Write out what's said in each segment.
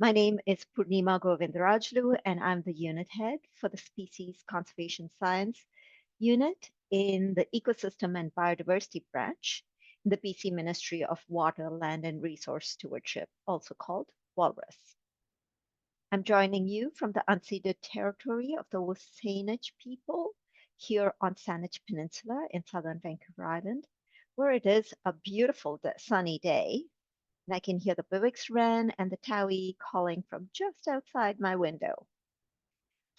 My name is Purnima Govindarajlu, and I'm the unit head for the Species Conservation Science unit in the Ecosystem and Biodiversity branch in the BC Ministry of Water, Land and Resource Stewardship, also called Walrus. I'm joining you from the unceded territory of the Stefanyk people here on Saanich Peninsula in southern Vancouver Island, where it is a beautiful sunny day, and I can hear the Biwix wren and the Towie calling from just outside my window.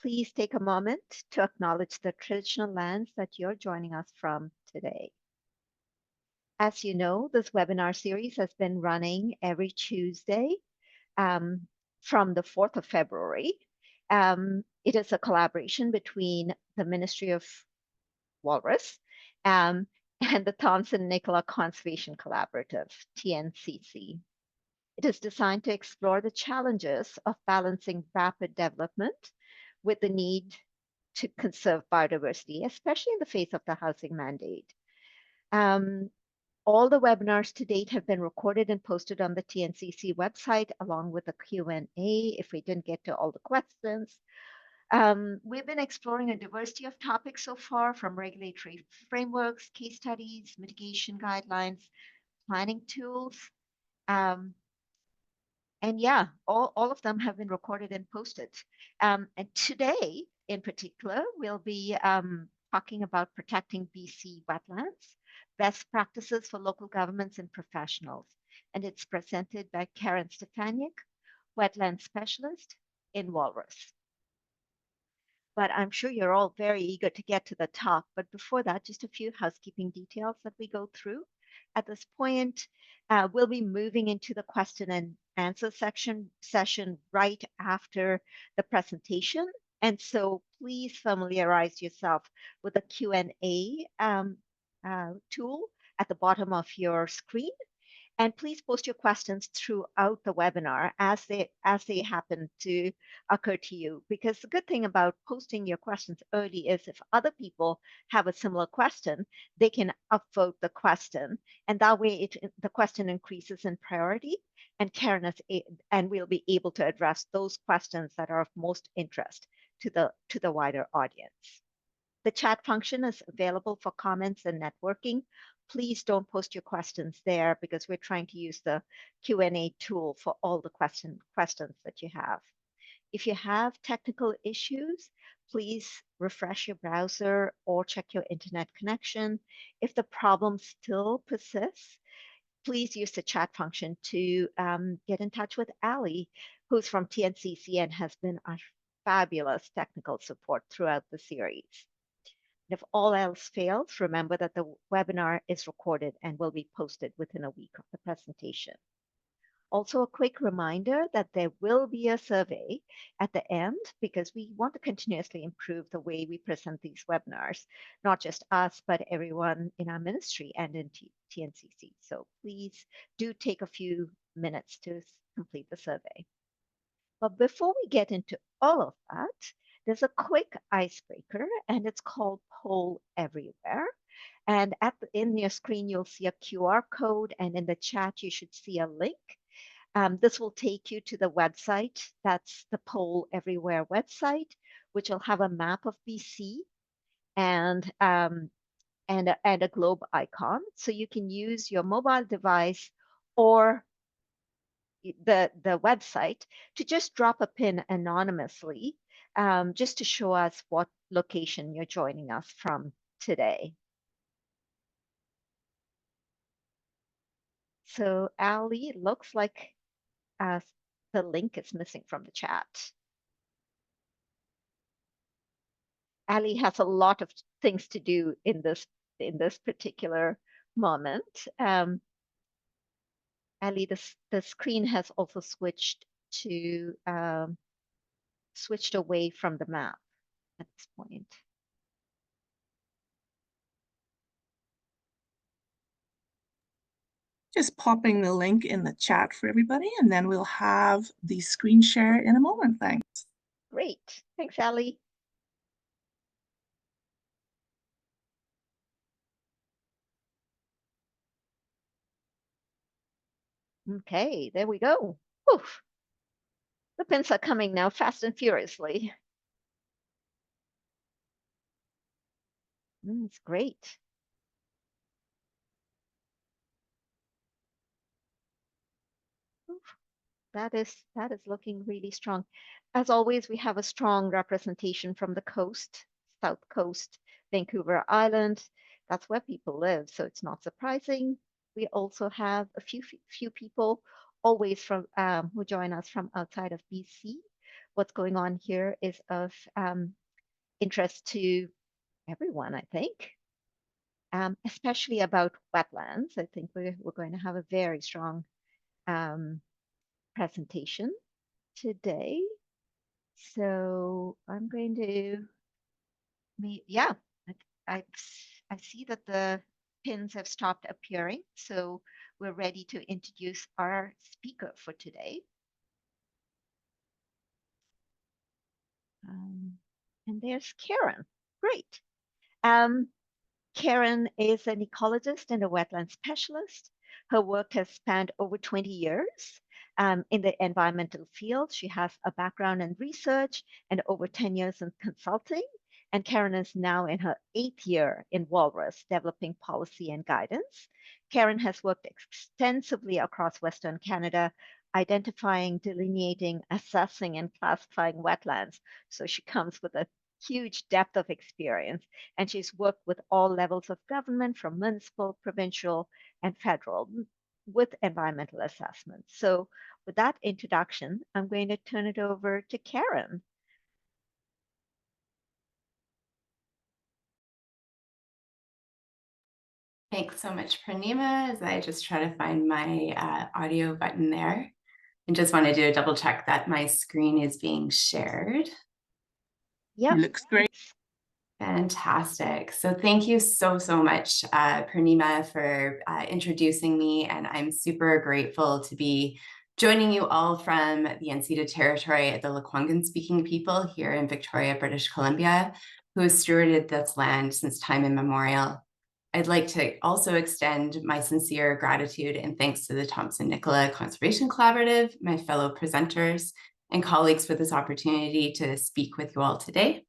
Please take a moment to acknowledge the traditional lands that you're joining us from today. As you know, this webinar series has been running every Tuesday from the 4th of February. It is a collaboration between the Ministry of Walrus and the Thompson-Nicola Conservation Collaborative, TNCC. It is designed to explore the challenges of balancing rapid development with the need to conserve biodiversity, especially in the face of the housing mandate. All the webinars to date have been recorded and posted on the TNCC website, along with a Q&A if we didn't get to all the questions. We've been exploring a diversity of topics so far, from regulatory frameworks, case studies, mitigation guidelines, planning tools. And yeah, all of them have been recorded and posted. And today, in particular, we'll be talking about protecting BC wetlands, best practices for local governments and professionals. And it's presented by Karen Stefanyk, wetland specialist in Walrus. But I'm sure you're all very eager to get to the talk. But before that, just a few housekeeping details that we go through. At this point, we'll be moving into the question and answer session right after the presentation. And so please familiarize yourself with the Q&A tool at the bottom of your screen. And please post your questions throughout the webinar as they happen to occur to you. Because the good thing about posting your questions early is if other people have a similar question, they can upvote the question. And that way the question increases in priority, and and we'll be able to address those questions that are of most interest to the wider audience. The chat function is available for comments and networking. Please don't post your questions there because we're trying to use the Q&A tool for all the questions that you have. If you have technical issues, please refresh your browser or check your internet connection. If the problem still persists, please use the chat function to get in touch with Ali, who's from TNCC and has been our fabulous technical support throughout the series. If all else fails, remember that the webinar is recorded and will be posted within a week of the presentation. Also, a quick reminder that there will be a survey at the end because we want to continuously improve the way we present these webinars, not just us, but everyone in our ministry and in TNCC. So please do take a few minutes to complete the survey. But before we get into all of that, there's a quick icebreaker, and it's called Poll Everywhere. And in your screen, you'll see a QR code, and in the chat, you should see a link. This will take you to the website. That's the Poll Everywhere website, which will have a map of BC and a globe icon. So you can use your mobile device or the website to just drop a pin anonymously, just to show us what location you're joining us from today. So Ali, it looks like the link is missing from the chat. Ali has a lot of things to do in this particular moment. Ali, the screen has also switched away from the map at this point. Just popping the link in the chat for everybody, and then we'll have the screen share in a moment. Thanks. Great. Thanks, Ali. Okay, there we go. Oof. pins are coming now fast and furiously. It's great. That is looking really strong. As always, we have a strong representation from the coast, South Coast, Vancouver Island. That's where people live, so it's not surprising. We also have a few people always from who join us from outside of BC. What's going on here is of interest to everyone, I think, especially about wetlands. I think we're going to have a very strong presentation today. So I'm going to, yeah, I, I see that the pins have stopped appearing. So we're ready to introduce our speaker for today. And there's Karen. Great. Karen is an ecologist and a wetland specialist. Her work has spanned over 20 years in the environmental field. She has a background in research and over 10 years in consulting. And Karen is now in her 8th year in Walrus, developing policy and guidance. Karen has worked extensively across Western Canada, identifying, delineating, assessing, and classifying wetlands. So she comes with a huge depth of experience, and she's worked with all levels of government, from municipal, provincial, and federal, with environmental assessments. So with that introduction, I'm going to turn it over to Karen. Thanks so much, Pranima, as I just try to find my audio button there. I just want to do a double check that my screen is being shared. Yeah, looks great. Fantastic. So thank you so much, Pranima, for introducing me. And I'm super grateful to be joining you all from the Unceded Territory of the Lekwungen speaking people here in Victoria, British Columbia, who has stewarded this land since time immemorial. I'd like to also extend my sincere gratitude and thanks to the Thompson-Nicola Conservation Collaborative, my fellow presenters, and colleagues for this opportunity to speak with you all today.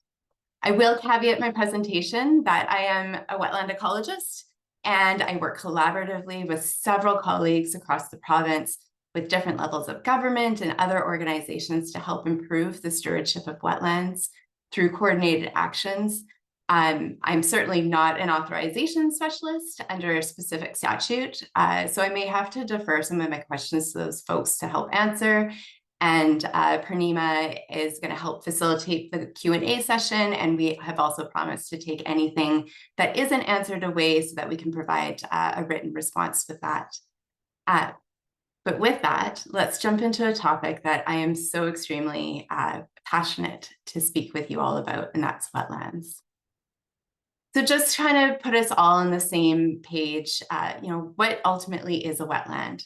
I will caveat my presentation that I am a wetland ecologist, and I work collaboratively with several colleagues across the province with different levels of government and other organizations to help improve the stewardship of wetlands through coordinated actions. I'm certainly not an authorization specialist under a specific statute, so I may have to defer some of my questions to those folks to help answer. And Pranima is going to help facilitate the Q&A session, and we have also promised to take anything that isn't answered away so that we can provide a written response with that. But with that, let's jump into a topic that I am so extremely passionate to speak with you all about, and that's wetlands. So just trying to put us all on the same page, what ultimately is a wetland?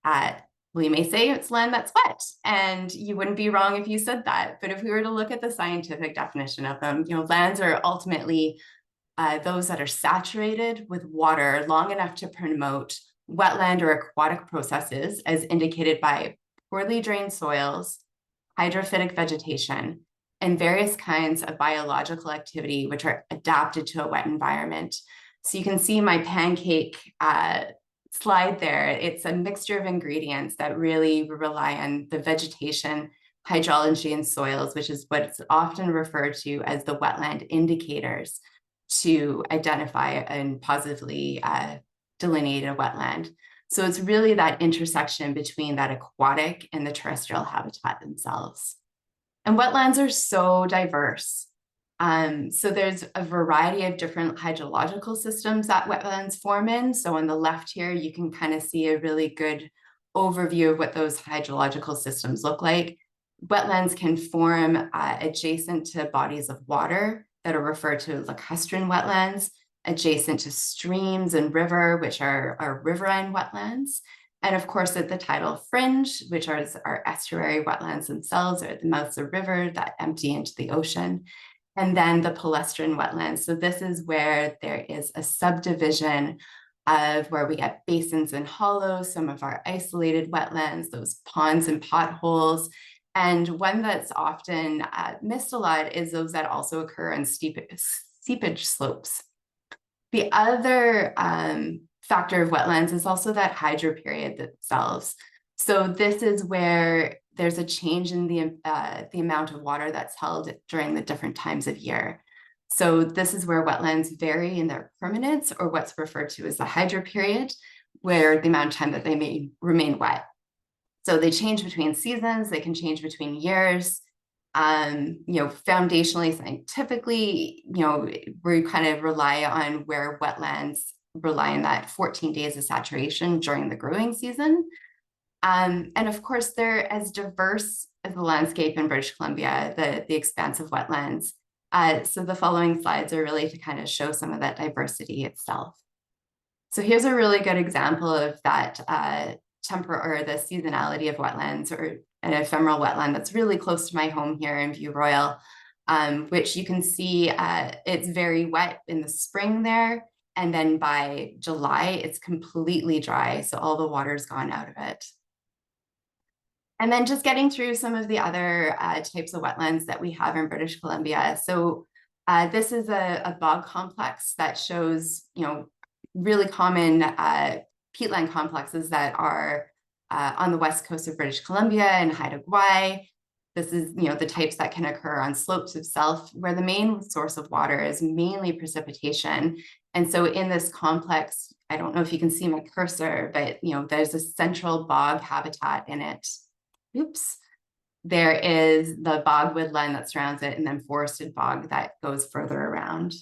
Well, you may say it's land that's wet, and you wouldn't be wrong if you said that. But if we were to look at the scientific definition of them, lands are ultimately those that are saturated with water long enough to promote wetland or aquatic processes, as indicated by poorly drained soils, hydrophytic vegetation, and various kinds of biological activity which are adapted to a wet environment. So you can see my pancake slide there. It's a mixture of ingredients that really rely on the vegetation, hydrology, and soils, which is what's often referred to as the wetland indicators to identify and positively delineate a wetland. So it's really that intersection between that aquatic and the terrestrial habitat themselves. And wetlands are so diverse. So there's a variety of different hydrological systems that wetlands form in. So on the left here, you can kind of see a really good overview of what those hydrological systems look like. Wetlands can form adjacent to bodies of water that are referred to as lacustrine wetlands, adjacent to streams and river, which are riverine wetlands. And of course, at the tidal fringe, which are our estuary wetlands themselves, or at the mouths of river that empty into the ocean. And then the palustrine wetlands. So this is where there is a subdivision of where we get basins and hollows, some of our isolated wetlands, those ponds and potholes, And one that's often missed a lot is those that also occur on seepage slopes. The other factor of wetlands is also that hydro period themselves. So this is where there's a change in the amount of water that's held during the different times of year. So this is where wetlands vary in their permanence, or what's referred to as the hydro period, where the amount of time that they may remain wet. So they change between seasons, they can change between years. Foundationally, scientifically, we kind of rely on where wetlands rely on that 14 days of saturation during the growing season. And of course, they're as diverse as the landscape in British Columbia, the expanse of wetlands. So the following slides are really to kind of show some of that diversity itself. So here's a really good example of that the seasonality of wetlands, or an ephemeral wetland that's really close to my home here in View Royal, which you can see it's very wet in the spring there. And then by July, it's completely dry. So all the water's gone out of it. And then just getting through some of the other types of wetlands that we have in British Columbia. So this is a bog complex that shows, really common peatland complexes that are on the west coast of British Columbia and Haida Gwaii. This is, the types that can occur on slopes itself, where the main source of water is mainly precipitation. And so in this complex, I don't know if you can see my cursor, but there's a central bog habitat in it. Oops. There is the bog woodland that surrounds it, and then forested bog that goes further around.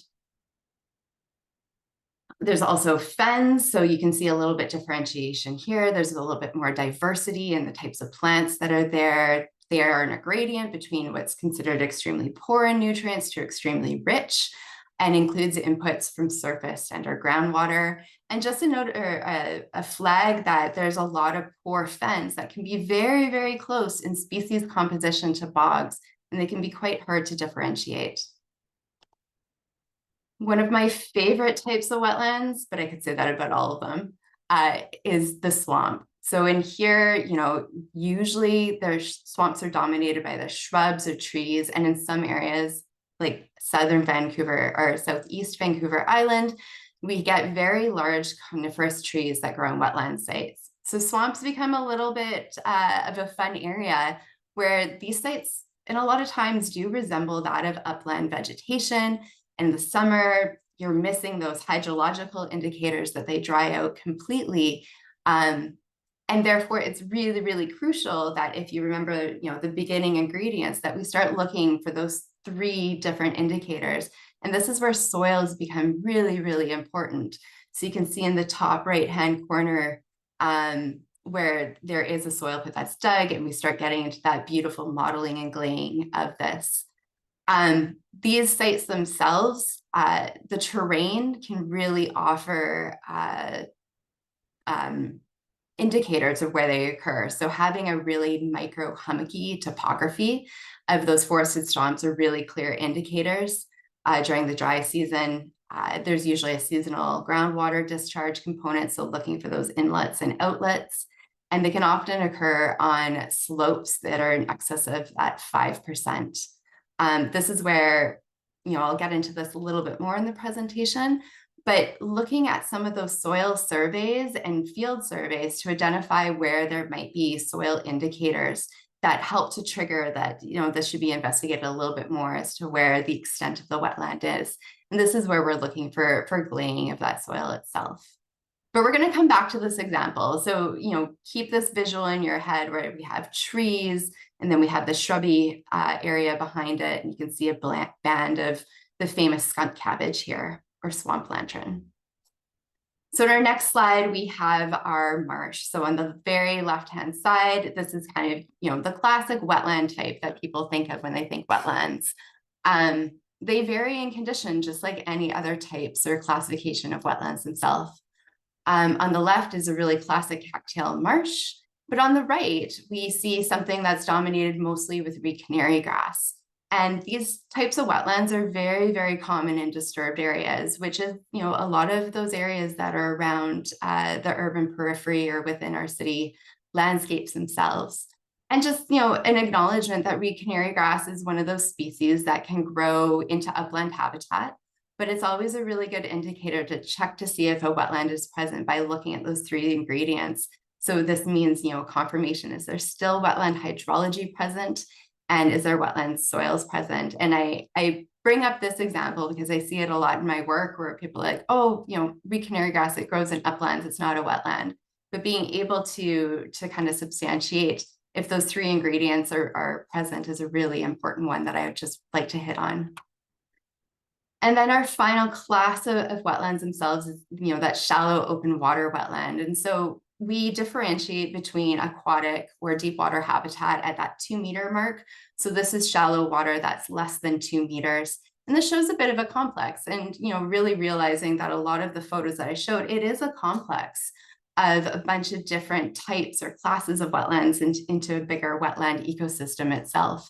There's also fens, so you can see a little bit differentiation here. There's a little bit more diversity in the types of plants that are there. They are in a gradient between what's considered extremely poor in nutrients to extremely rich, and includes inputs from surface and or groundwater. And just a note, or a flag, that there's a lot of poor fens that can be very, very close in species composition to bogs, and they can be quite hard to differentiate. One of my favorite types of wetlands, but I could say that about all of them, is the swamp. So in here, usually their swamps are dominated by the shrubs or trees, and in some areas, like southern Vancouver or southeast Vancouver Island, we get very large coniferous trees that grow in wetland sites. So swamps become a little bit of a fun area where these sites, and a lot of times, do resemble that of upland vegetation. In the summer, you're missing those hydrological indicators that they dry out completely. And therefore, it's really, really crucial that if you remember, the beginning ingredients, that we start looking for those 3 different indicators. And this is where soils become really, really important. So you can see in the top right-hand corner where there is a soil pit that's dug, and we start getting into that beautiful modeling and glaying of this. These sites themselves, the terrain can really offer indicators of where they occur. So having a really micro hummocky topography of those forested swamps are really clear indicators. During the dry season, there's usually a seasonal groundwater discharge component, so looking for those inlets and outlets. And they can often occur on slopes that are in excess of that 5%. This is where, I'll get into this a little bit more in the presentation, but looking at some of those soil surveys and field surveys to identify where there might be soil indicators that help to trigger that, this should be investigated a little bit more as to where the extent of the wetland is. And this is where we're looking for glaying of that soil itself. But we're going to come back to this example. So, keep this visual in your head where we have trees, and then we have the shrubby area behind it. And you can see a band of the famous skunk cabbage here, or swamp lantern. So in our next slide, we have our marsh. So on the very left-hand side, this is kind of, the classic wetland type that people think of when they think wetlands. They vary in condition, just like any other types or classification of wetlands themselves. On the left is a really classic cattail marsh, but on the right, we see something that's dominated mostly with reed canary grass. And these types of wetlands are very, very common in disturbed areas, which is, a lot of those areas that are around the urban periphery or within our city landscapes themselves. And just, an acknowledgement that reed canary grass is one of those species that can grow into upland habitat, but it's always a really good indicator to check to see if a wetland is present by looking at those 3 ingredients. So this means, confirmation, is there still wetland hydrology present? And is there wetland soils present? And I bring up this example because I see it a lot in my work where people are like, oh, reed canary grass, it grows in uplands, it's not a wetland. But being able to kind of substantiate if those 3 ingredients are present is a really important one that I would just like to hit on. And then our final class of wetlands themselves is, that shallow open water wetland. And so we differentiate between aquatic or deep water habitat at that 2-meter mark. So this is shallow water that's less than 2 meters. And this shows a bit of a complex, and, really realizing that a lot of the photos that I showed, it is a complex of a bunch of different types or classes of wetlands into a bigger wetland ecosystem itself.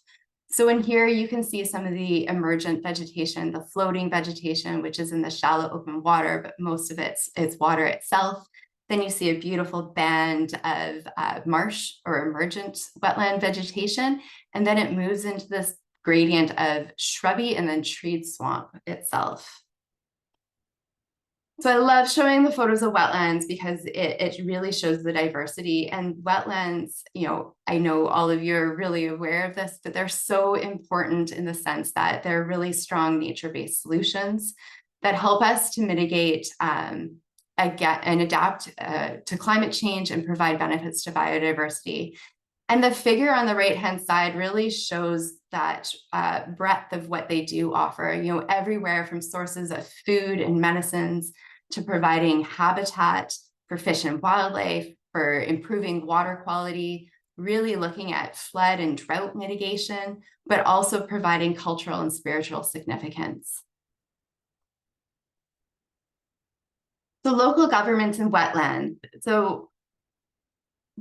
So in here, you can see some of the emergent vegetation, the floating vegetation, which is in the shallow open water, but most of it's water itself. Then you see a beautiful band of marsh or emergent wetland vegetation, and then it moves into this gradient of shrubby and then treed swamp itself. So I love showing the photos of wetlands because it really shows the diversity, and wetlands, I know all of you are really aware of this, but they're so important in the sense that they're really strong nature-based solutions that help us to mitigate and adapt to climate change and provide benefits to biodiversity. And the figure on the right-hand side really shows that breadth of what they do offer, everywhere from sources of food and medicines to providing habitat for fish and wildlife, for improving water quality, really looking at flood and drought mitigation, but also providing cultural and spiritual significance. So local governments and wetland. So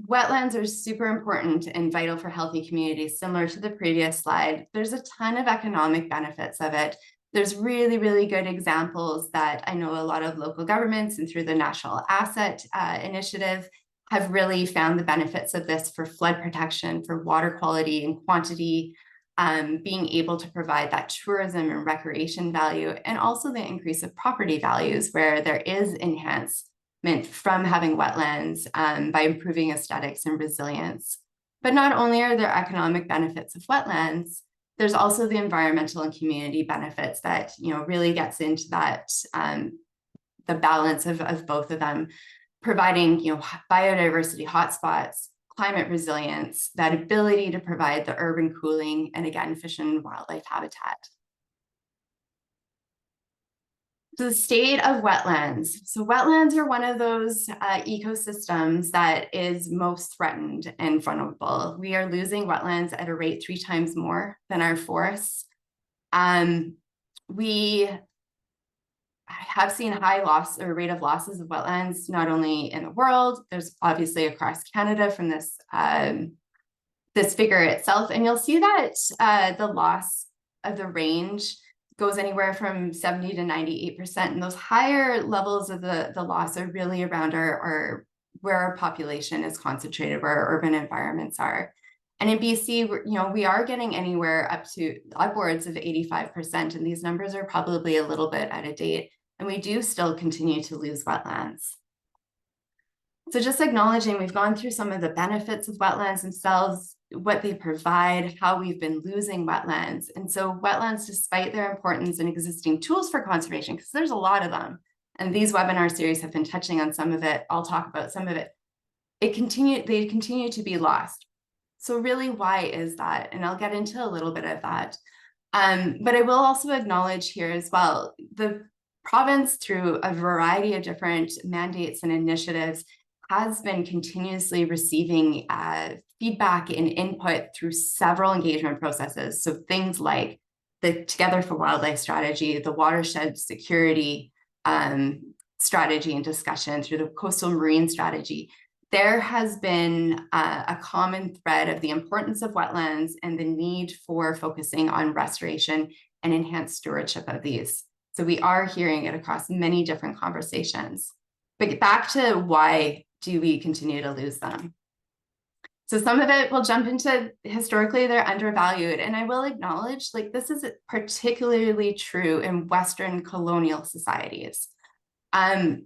wetlands are super important and vital for healthy communities. Similar to the previous slide, there's a ton of economic benefits of it. There's really, really good examples that I know a lot of local governments and through the National Asset Initiative have really found the benefits of this for flood protection, for water quality and quantity, being able to provide that tourism and recreation value, and also the increase of property values where there is enhancement from having wetlands by improving aesthetics and resilience. But not only are there economic benefits of wetlands, there's also the environmental and community benefits that, really gets into that, the balance of both of them, providing, biodiversity hotspots, climate resilience, that ability to provide the urban cooling, and again, fish and wildlife habitat. So the state of wetlands. So wetlands are one of those ecosystems that is most threatened and vulnerable. We are losing wetlands at a rate 3 times more than our forests. We have seen high loss or rate of losses of wetlands, not only in the world, there's obviously across Canada from this, this figure itself. And you'll see that the loss of the range goes anywhere from 70 to 98%. And those higher levels of the loss are really around our where our population is concentrated, where our urban environments are. And in BC, we are getting anywhere up to upwards of 85%. And these numbers are probably a little bit out of date. And we do still continue to lose wetlands. So just acknowledging we've gone through some of the benefits of wetlands themselves, what they provide, how we've been losing wetlands. And so wetlands, despite their importance and existing tools for conservation, because there's a lot of them, and these webinar series have been touching on some of it, I'll talk about some of it, they continue to be lost. So really, why is that? And I'll get into a little bit of that. But I will also acknowledge here as well, the province, through a variety of different mandates and initiatives, has been continuously receiving feedback and input through several engagement processes. So things like the Together for Wildlife strategy, the watershed security strategy and discussion, through the coastal marine strategy. There has been a common thread of the importance of wetlands and the need for focusing on restoration and enhanced stewardship of these. So we are hearing it across many different conversations. But back to why do we continue to lose them? So some of it will jump into historically they're undervalued. And I will acknowledge, like, this is particularly true in Western colonial societies.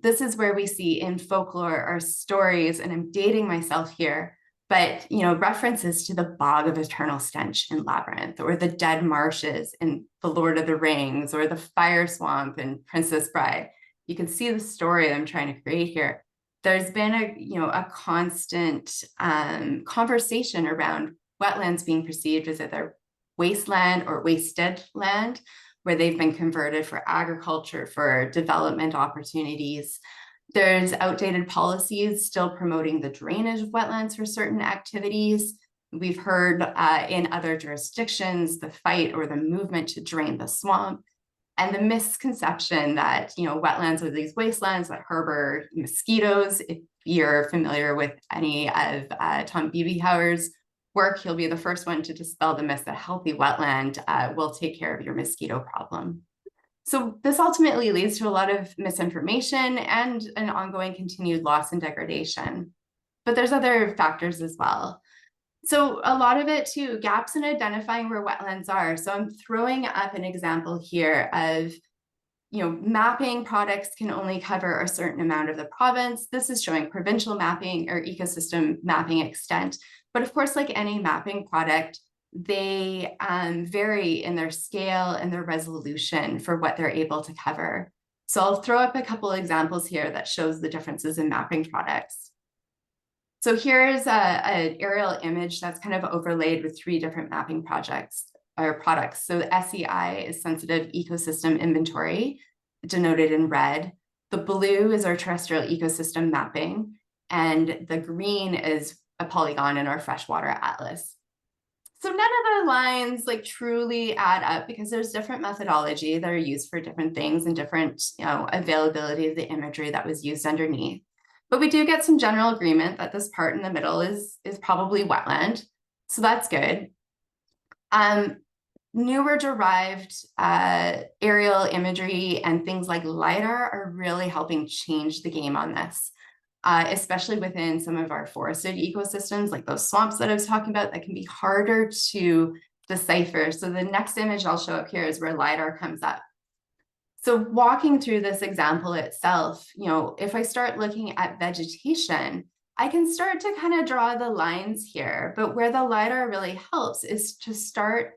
This is where we see in folklore or stories, and I'm dating myself here, but references to the bog of eternal stench in Labyrinth, or the dead marshes in The Lord of the Rings, or the fire swamp in Princess Bride. You can see the story that I'm trying to create here. There's been a constant conversation around wetlands being perceived as either wasteland or wasted land, where they've been converted for agriculture, for development opportunities. There's outdated policies still promoting the drainage of wetlands for certain activities. We've heard in other jurisdictions the fight or the movement to drain the swamp, and the misconception that wetlands are these wastelands that harbor mosquitoes. If you're familiar with any of Tom Biebighauer's work, he'll be the first one to dispel the myth that healthy wetland will take care of your mosquito problem. So this ultimately leads to a lot of misinformation and an ongoing continued loss and degradation. But there's other factors as well. So a lot of it too, gaps in identifying where wetlands are. So I'm throwing up an example here of, mapping products can only cover a certain amount of the province. This is showing provincial mapping or ecosystem mapping extent. But of course, like any mapping product, they vary in their scale and their resolution for what they're able to cover. So I'll throw up a couple of examples here that shows the differences in mapping products. So here's an aerial image that's kind of overlaid with 3 different mapping projects or products. So the SEI is sensitive ecosystem inventory, denoted in red. The blue is our terrestrial ecosystem mapping, and the green is a polygon in our freshwater atlas. So none of the lines truly add up because there's different methodology that are used for different things and different availability of the imagery that was used underneath. But we do get some general agreement that this part in the middle is probably wetland. So that's good. Newer derived aerial imagery and things like LiDAR are really helping change the game on this, especially within some of our forested ecosystems, like those swamps that I was talking about, that can be harder to decipher. So the next image I'll show up here is where LiDAR comes up. So walking through this example itself, if I start looking at vegetation, I can start to kind of draw the lines here, but where the LiDAR really helps is to start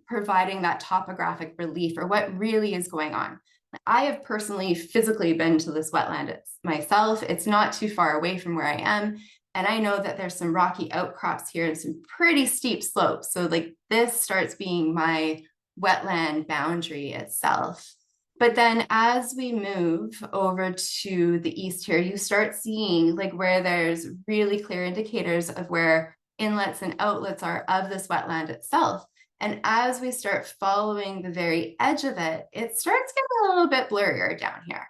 providing that topographic relief or what really is going on. I have personally physically been to this wetland myself. It's not too far away from where I am. And I know that there's some rocky outcrops here and some pretty steep slopes. So this starts being my wetland boundary itself. But then as we move over to the east here, you start seeing where there's really clear indicators of where inlets and outlets are of this wetland itself. And as we start following the very edge of it, it starts getting a little bit blurrier down here.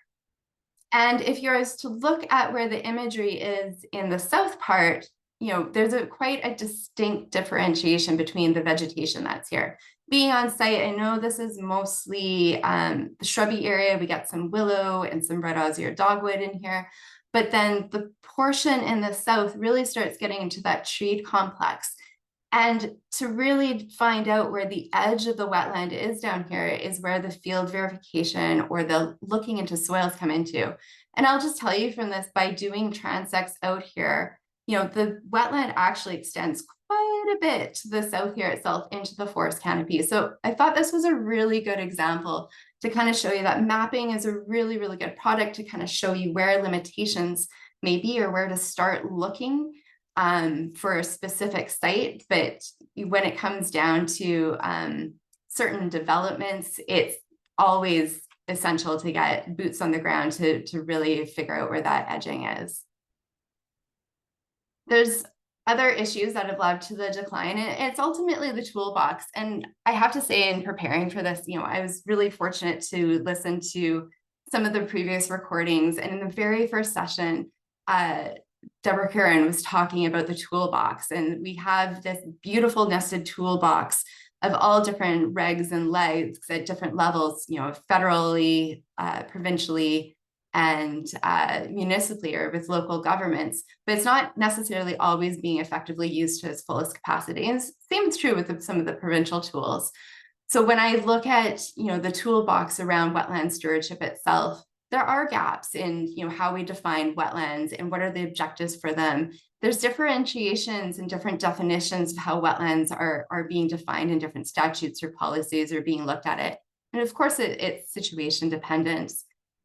And if you're to look at where the imagery is in the south part, there's quite a distinct differentiation between the vegetation that's here. Being on site, I know this is mostly the shrubby area. We got some willow and some red osier dogwood in here. But then the portion in the south really starts getting into that treed complex. And to really find out where the edge of the wetland is down here is where the field verification or the looking into soils come into. And I'll just tell you from this, by doing transects out here, the wetland actually extends quite a bit to the south here itself into the forest canopy. So I thought this was a really good example to kind of show you that mapping is a really, really good product to kind of show you where limitations may be or where to start looking for a specific site. But when it comes down to certain developments, it's always essential to get boots on the ground to really figure out where that edging is. There's other issues that have led to the decline, and it's ultimately the toolbox. And I have to say, in preparing for this, I was really fortunate to listen to some of the previous recordings. And in the very first session, Deborah Curran was talking about the toolbox, and we have this beautiful nested toolbox of all different regs and legs at different levels, federally, provincially, and municipally or with local governments, but it's not necessarily always being effectively used to its fullest capacity. And same is true with some of the provincial tools. So when I look at, the toolbox around wetland stewardship itself, there are gaps in, how we define wetlands and what are the objectives for them. There's differentiations and different definitions of how wetlands are being defined in different statutes or policies or being looked at it. And of course, it's situation dependent.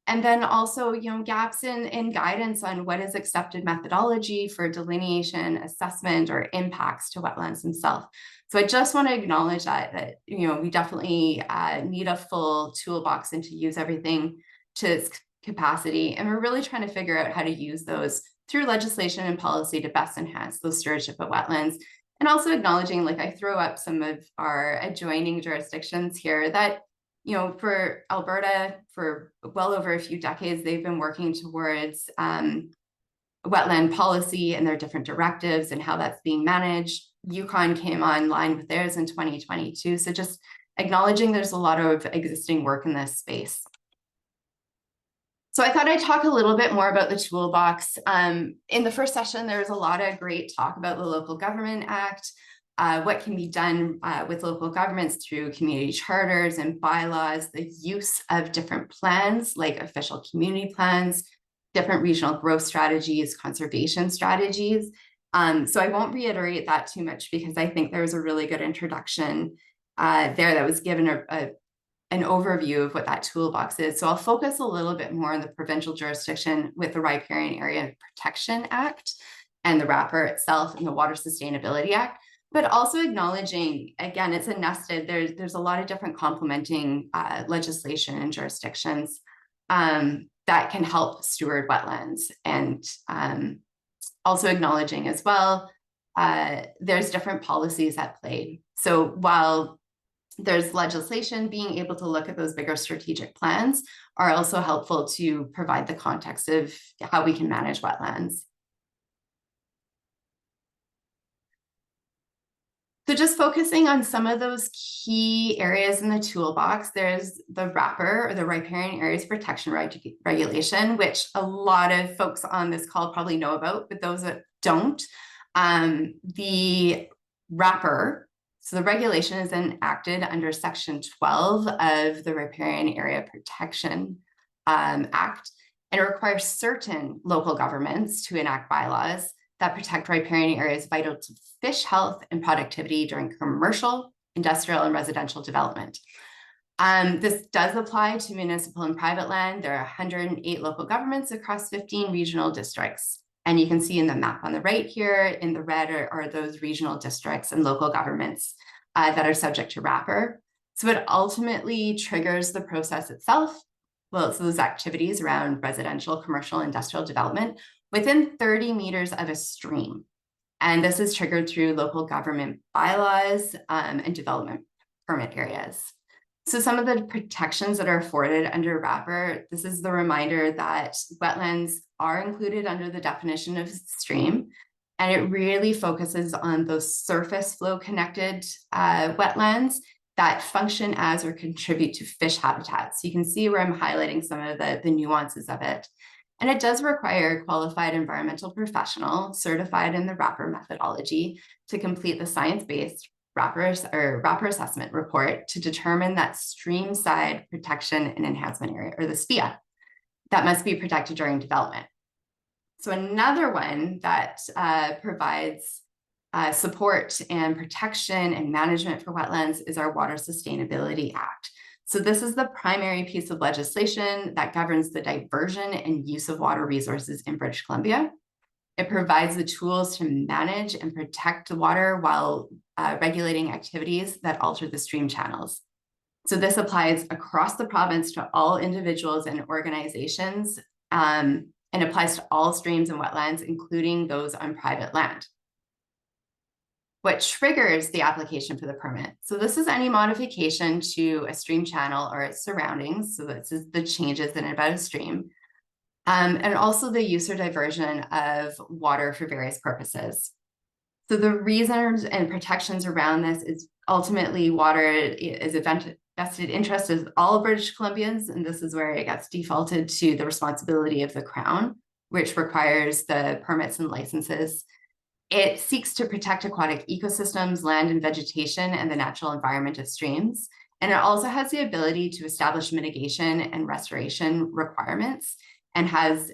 And then also, gaps in guidance on what is accepted methodology for delineation, assessment, or impacts to wetlands themselves. So I just want to acknowledge that we definitely need a full toolbox and to use everything to its capacity. And we're really trying to figure out how to use those through legislation and policy to best enhance those stewardship of wetlands. And also acknowledging, like I throw up some of our adjoining jurisdictions here that, for Alberta, for well over a few decades, they've been working towards wetland policy and their different directives and how that's being managed. Yukon came online with theirs in 2022. So just acknowledging there's a lot of existing work in this space. So I thought I'd talk a little bit more about the toolbox. In the first session, there was a lot of great talk about the Local Government Act, what can be done with local governments through community charters and bylaws, the use of different plans like official community plans, different regional growth strategies, conservation strategies. So I won't reiterate that too much because I think there was a really good introduction there that was given an overview of what that toolbox is. So I'll focus a little bit more on the provincial jurisdiction with the Riparian Area Protection Act and the wrapper itself and the Water Sustainability Act, but also acknowledging, again, it's a nested, there's a lot of different complementing legislation and jurisdictions that can help steward wetlands. And also acknowledging as well, there's different policies at play. So while there's legislation, being able to look at those bigger strategic plans are also helpful to provide the context of how we can manage wetlands. So just focusing on some of those key areas in the toolbox, there's the wrapper or the Riparian Areas Protection Regulation, which a lot of folks on this call probably know about, but those that don't, the wrapper, so the regulation is enacted under Section 12 of the Riparian Area Protection Act, and it requires certain local governments to enact bylaws that protect riparian areas vital to fish health and productivity during commercial, industrial, and residential development. This does apply to municipal and private land. There are 108 local governments across 15 regional districts. And you can see in the map on the right here in the red are those regional districts and local governments that are subject to wrapper. So it ultimately triggers the process itself. Well, it's those activities around residential, commercial, industrial development within 30 meters of a stream. And this is triggered through local government bylaws and development permit areas. So some of the protections that are afforded under wrapper, this is the reminder that wetlands are included under the definition of stream, and it really focuses on those surface flow connected wetlands that function as or contribute to fish habitats. So you can see where I'm highlighting some of the nuances of it. And it does require a qualified environmental professional certified in the wrapper methodology to complete the science-based wrapper assessment report to determine that stream side protection and enhancement area, or the SPEA, that must be protected during development. So another one that provides support and protection and management for wetlands is our Water Sustainability Act. So this is the primary piece of legislation that governs the diversion and use of water resources in British Columbia. It provides the tools to manage and protect the water while regulating activities that alter the stream channels. So this applies across the province to all individuals and organizations, and applies to all streams and wetlands, including those on private land. What triggers the application for the permit? So this is any modification to a stream channel or its surroundings. So this is the changes in and about a stream. And also the use or diversion of water for various purposes. So the reasons and protections around this is ultimately water is vested interest as all British Columbians, and this is where it gets defaulted to the responsibility of the Crown, which requires the permits and licenses. It seeks to protect aquatic ecosystems, land and vegetation, and the natural environment of streams. And it also has the ability to establish mitigation and restoration requirements and has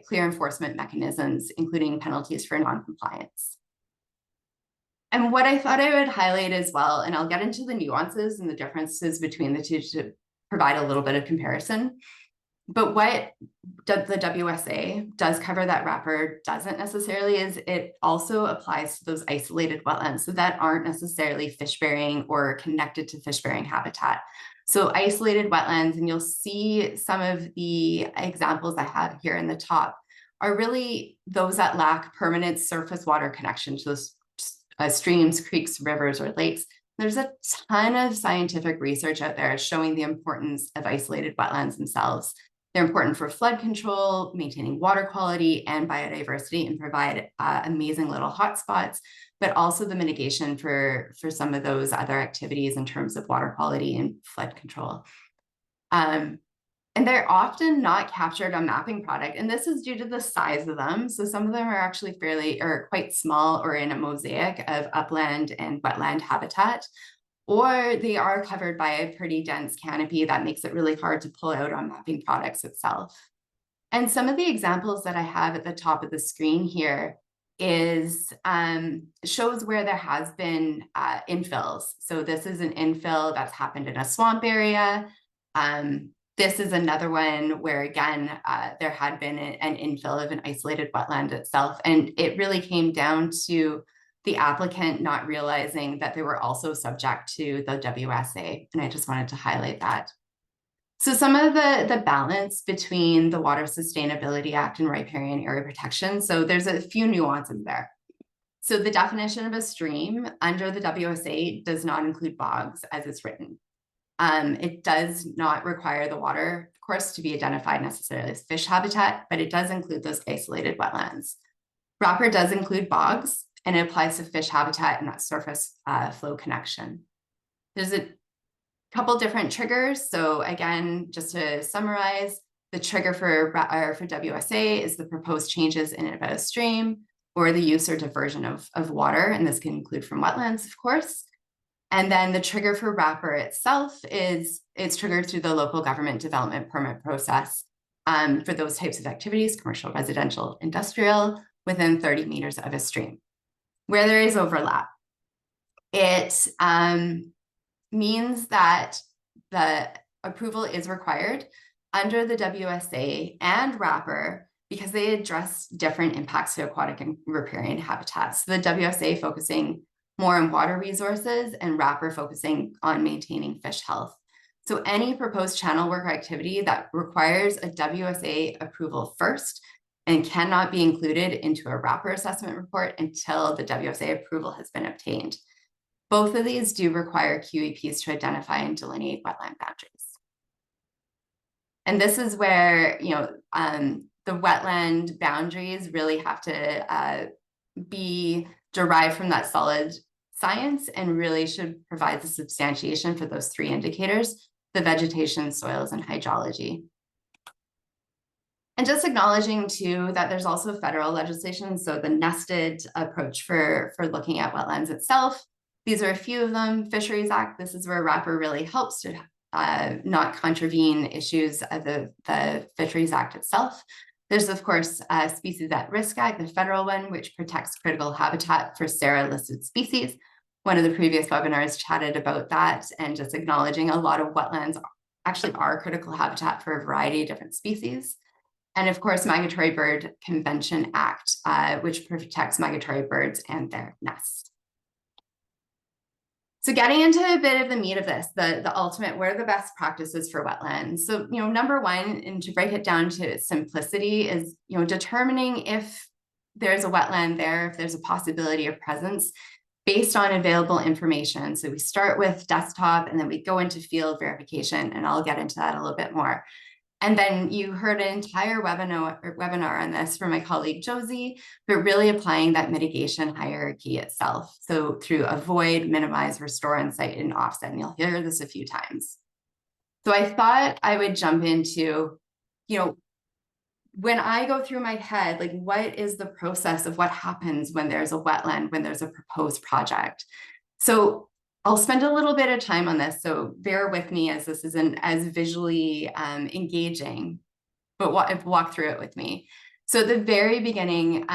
clear enforcement mechanisms, including penalties for non-compliance. And what I thought I would highlight as well, and I'll get into the nuances and the differences between the two to provide a little bit of comparison, but what the WSA does cover that wrapper doesn't necessarily is it also applies to those isolated wetlands, so that aren't necessarily fish-bearing or connected to fish-bearing habitat. So isolated wetlands, and you'll see some of the examples I have here in the top, are really those that lack permanent surface water connection to those streams, creeks, rivers, or lakes. There's a ton of scientific research out there showing the importance of isolated wetlands themselves. They're important for flood control, maintaining water quality and biodiversity, and provide amazing little hotspots, but also the mitigation for some of those other activities in terms of water quality and flood control. And they're often not captured on mapping product, and this is due to the size of them. So some of them are actually quite small or in a mosaic of upland and wetland habitat, or they are covered by a pretty dense canopy that makes it really hard to pull out on mapping products itself. And some of the examples that I have at the top of the screen here is shows where there has been infills. So this is an infill that's happened in a swamp area. This is another one where, again, there had been an infill of an isolated wetland itself. And it really came down to the applicant not realizing that they were also subject to the WSA. And I just wanted to highlight that. So some of the balance between the Water Sustainability Act and riparian area protection. So there's a few nuances there. So the definition of a stream under the WSA does not include bogs as it's written. It does not require the water, of course, to be identified necessarily as fish habitat, but it does include those isolated wetlands. Wrapper does include bogs, and it applies to fish habitat and that surface flow connection. There's a couple different triggers. So again, just to summarize, the trigger for WSA is the proposed changes in and about a stream or the use or diversion of water, and this can include from wetlands, of course. And then the trigger for wrapper itself it's triggered through the local government development permit process for those types of activities, commercial, residential, industrial, within 30 meters of a stream. Where there is overlap, it means that the approval is required under the WSA and wrapper because they address different impacts to aquatic and riparian habitats. So the WSA focusing more on water resources and wrapper focusing on maintaining fish health. So any proposed channel work or activity that requires a WSA approval first and cannot be included into a wrapper assessment report until the WSA approval has been obtained. Both of these do require QEPs to identify and delineate wetland boundaries. And this is where, the wetland boundaries really have to be derived from that solid science and really should provide the substantiation for those three indicators: the vegetation, soils, and hydrology. And just acknowledging too that there's also federal legislation, so the nested approach for looking at wetlands itself. These are a few of them. Fisheries Act, this is where wrapper really helps to not contravene issues of the Fisheries Act itself. There's, of course, Species at Risk Act, the federal one, which protects critical habitat for SARA listed species. One of the previous webinars chatted about that, and just acknowledging a lot of wetlands actually are critical habitat for a variety of different species. And of course, Migratory Bird Convention Act, which protects migratory birds and their nests. So getting into a bit of the meat of this, the ultimate, what are the best practices for wetlands? So, number one, and to break it down to its simplicity, is, determining if there's a wetland there, if there's a possibility of presence based on available information. So we start with desktop and then we go into field verification, and I'll get into that a little bit more. And then you heard an entire webinar on this from my colleague Josie, but really applying that mitigation hierarchy itself. So through avoid, minimize, restore, incite, and offset. And you'll hear this a few times. So I thought I would jump into, when I go through my head, like, what is the process of what happens when there's a wetland, when there's a proposed project? So I'll spend a little bit of time on this, so bear with me as this isn't as visually engaging, but walk through it with me. So at the very beginning,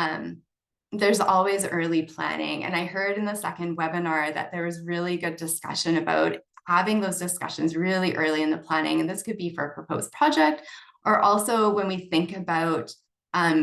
there's always early planning. And I heard in the second webinar that there was really good discussion about having those discussions really early in the planning. And this could be for a proposed project, or also when we think about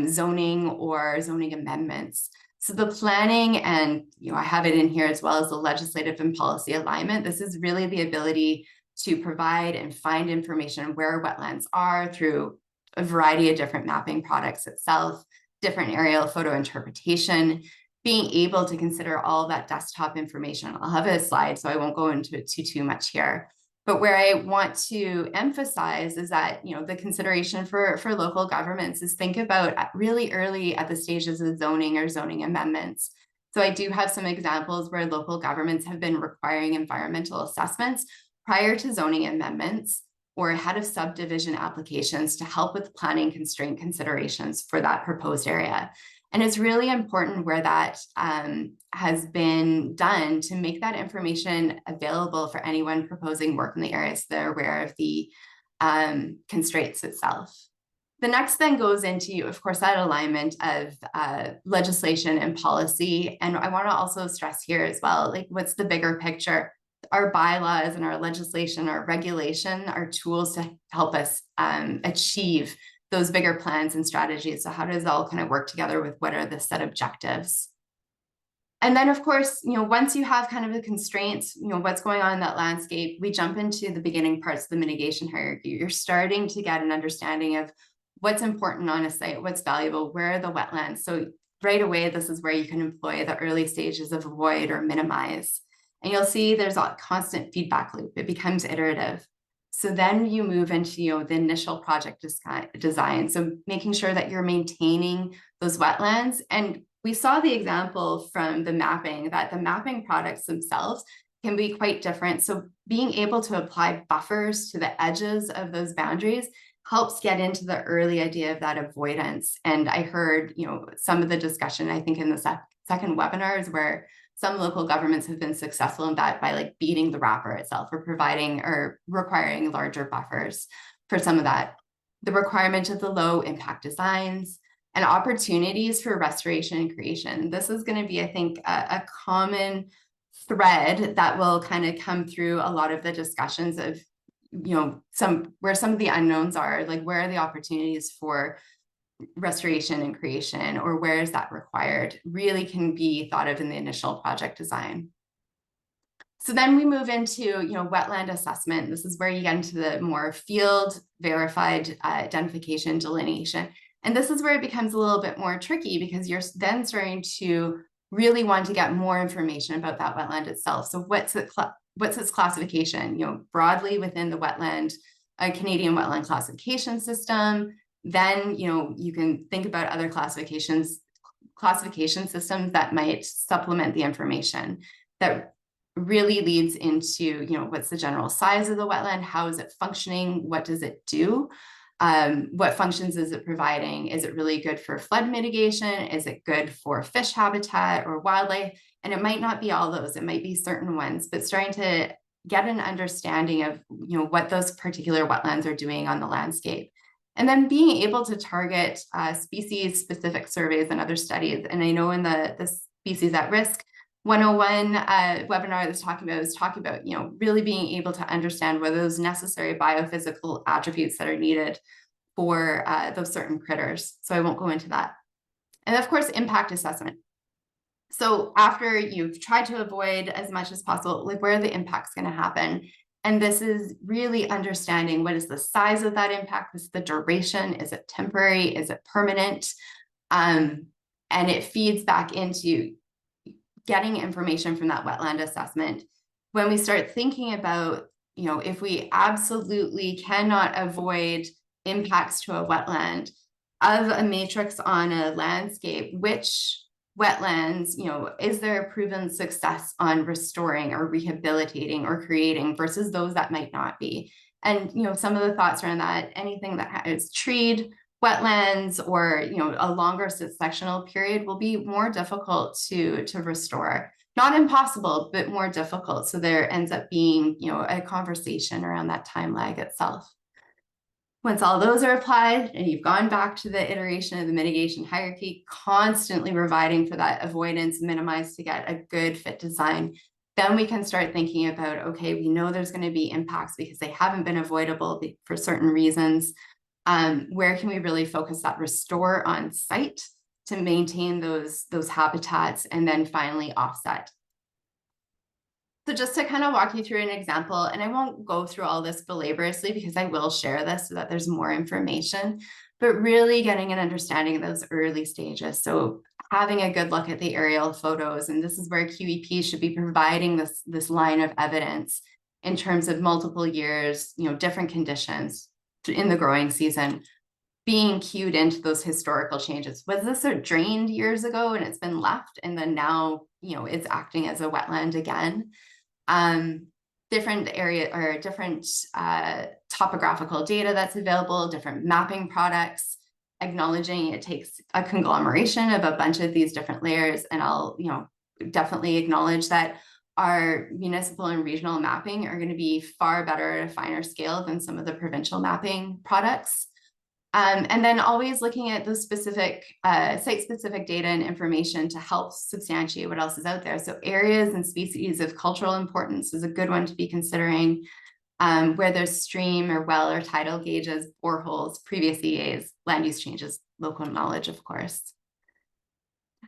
zoning or zoning amendments. So the planning, and I have it in here as well as the legislative and policy alignment. This is really the ability to provide and find information where wetlands are through a variety of different mapping products itself, different aerial photo interpretation, being able to consider all that desktop information. I'll have a slide, so I won't go into it too much here. But where I want to emphasize is that, the consideration for local governments is think about really early at the stages of zoning or zoning amendments. So I do have some examples where local governments have been requiring environmental assessments prior to zoning amendments or ahead of subdivision applications to help with planning constraint considerations for that proposed area. And it's really important where that has been done to make that information available for anyone proposing work in the area so they're aware of the constraints itself. The next then goes into, of course, that alignment of legislation and policy. And I want to also stress here as well, like, what's the bigger picture? Our bylaws and our legislation, our regulation are tools to help us achieve those bigger plans and strategies. So how does it all kind of work together with what are the set objectives? And then, of course, once you have kind of the constraints, what's going on in that landscape, we jump into the beginning parts of the mitigation hierarchy. You're starting to get an understanding of what's important on a site, what's valuable, where are the wetlands. So right away, this is where you can employ the early stages of avoid or minimize. And you'll see there's a constant feedback loop. It becomes iterative. So then you move into the initial project design. So making sure that you're maintaining those wetlands. And we saw the example from the mapping that the mapping products themselves can be quite different. So being able to apply buffers to the edges of those boundaries helps get into the early idea of that avoidance. And I heard some of the discussion, I think in the second webinars, where some local governments have been successful in that by like beating the wrapper itself or providing or requiring larger buffers for some of that. The requirement of the low impact designs and opportunities for restoration and creation. This is going to be, I think, a common thread that will kind of come through a lot of the discussions of, where some of the unknowns are, like where are the opportunities for restoration and creation, or where is that required, really can be thought of in the initial project design. So then we move into, wetland assessment. This is where you get into the more field verified identification delineation. And this is where it becomes a little bit more tricky because you're then starting to really want to get more information about that wetland itself. So what's its classification, broadly within the wetland, Canadian wetland classification system. Then, you can think about other classification systems that might supplement the information that really leads into, what's the general size of the wetland? How is it functioning? What does it do? What functions is it providing? Is it really good for flood mitigation? Is it good for fish habitat or wildlife? And it might not be all those, it might be certain ones, but starting to get an understanding of, what those particular wetlands are doing on the landscape. And then being able to target species-specific surveys and other studies. And I know in the Species at Risk 101 webinar was talking about, really being able to understand what are those necessary biophysical attributes that are needed for those certain critters. So I won't go into that. And of course, impact assessment. So after you've tried to avoid as much as possible, like where are the impacts going to happen? And this is really understanding what is the size of that impact, what's the duration, is it temporary, is it permanent? And it feeds back into getting information from that wetland assessment. When we start thinking about, if we absolutely cannot avoid impacts to a wetland of a matrix on a landscape, which wetlands, is there a proven success on restoring or rehabilitating or creating versus those that might not be? And, some of the thoughts around that, anything that is treed wetlands or, a longer sectional period will be more difficult to restore. Not impossible, but more difficult. So there ends up being, a conversation around that time lag itself. Once all those are applied and you've gone back to the iteration of the mitigation hierarchy, constantly providing for that avoidance minimized to get a good fit design, then we can start thinking about, okay, we know there's going to be impacts because they haven't been avoidable for certain reasons. Where can we really focus that restore on site to maintain those habitats and then finally offset? So just to kind of walk you through an example, and I won't go through all this belaborously because I will share this so that there's more information, but really getting an understanding of those early stages. So having a good look at the aerial photos, and this is where QEP should be providing this line of evidence in terms of multiple years, different conditions in the growing season, being cued into those historical changes. Was this drained years ago and it's been left, and then now, it's acting as a wetland again? Different area or different topographical data that's available, different mapping products, acknowledging it takes a conglomeration of a bunch of these different layers. And I'll, definitely acknowledge that our municipal and regional mapping are going to be far better at a finer scale than some of the provincial mapping products. And then always looking at those specific site-specific data and information to help substantiate what else is out there. So areas and species of cultural importance is a good one to be considering, where there's stream or well or tidal gauges, boreholes, previous EAs, land use changes, local knowledge, of course.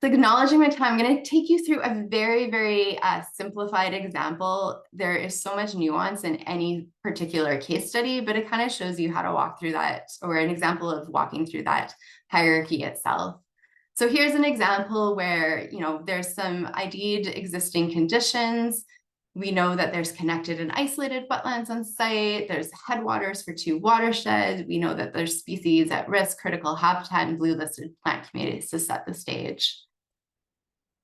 Acknowledging my time, I'm going to take you through a very, very simplified example. There is so much nuance in any particular case study, but it kind of shows you how to walk through that, or an example of walking through that hierarchy itself. So here's an example where, there's some ID'd existing conditions. We know that there's connected and isolated wetlands on site. There's headwaters for 2 watersheds. We know that there's species at risk, critical habitat, and blue listed plant communities to set the stage.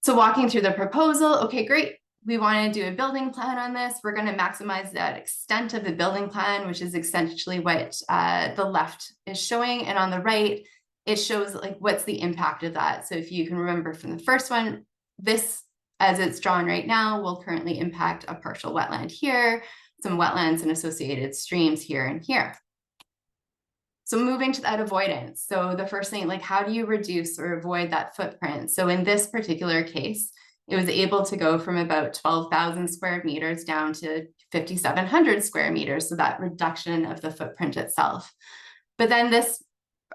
So walking through the proposal, okay, great. We want to do a building plan on this. We're going to maximize that extent of the building plan, which is essentially what the left is showing. And on the right, it shows what's the impact of that. So if you can remember from the first one, this, as it's drawn right now, will currently impact a partial wetland here, some wetlands and associated streams here and here. So moving to that avoidance. So the first thing, how do you reduce or avoid that footprint? So in this particular case, it was able to go from about 12,000 square meters down to 5,700 square meters. So that reduction of the footprint itself. But then this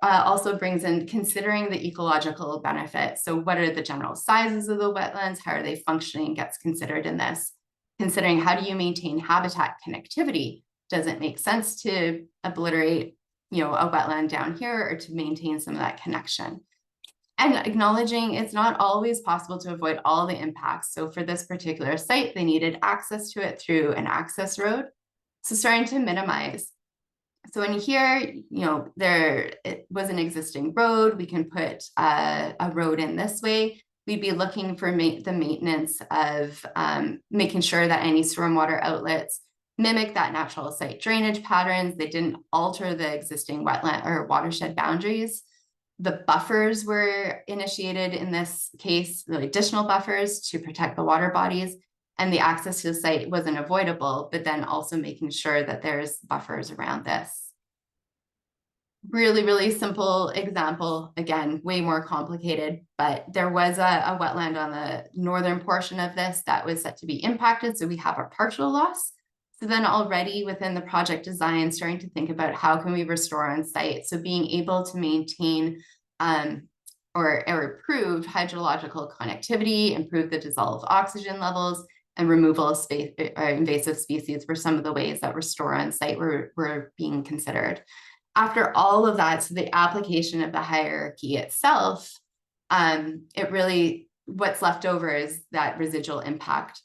also brings in considering the ecological benefits. So what are the general sizes of the wetlands? How are they functioning? Gets considered in this. Considering how do you maintain habitat connectivity? Does it make sense to obliterate a wetland down here or to maintain some of that connection? And acknowledging it's not always possible to avoid all the impacts. So for this particular site, they needed access to it through an access road. So starting to minimize. So in here, it was an existing road. We can put a road in this way. We'd be looking for the maintenance of making sure that any stormwater outlets mimic that natural site drainage patterns. They didn't alter the existing wetland or watershed boundaries. The buffers were initiated in this case, the additional buffers to protect the water bodies, and the access to the site wasn't avoidable, but then also making sure that there's buffers around this. Really, really simple example. Again, way more complicated, but there was a wetland on the northern portion of this that was set to be impacted. So we have a partial loss. So then already within the project design, starting to think about how can we restore on site. So being able to maintain or improve hydrological connectivity, improve the dissolved oxygen levels, and removal of invasive species were some of the ways that restore on site were being considered. After all of that, so the application of the hierarchy itself, what's left over is that residual impact,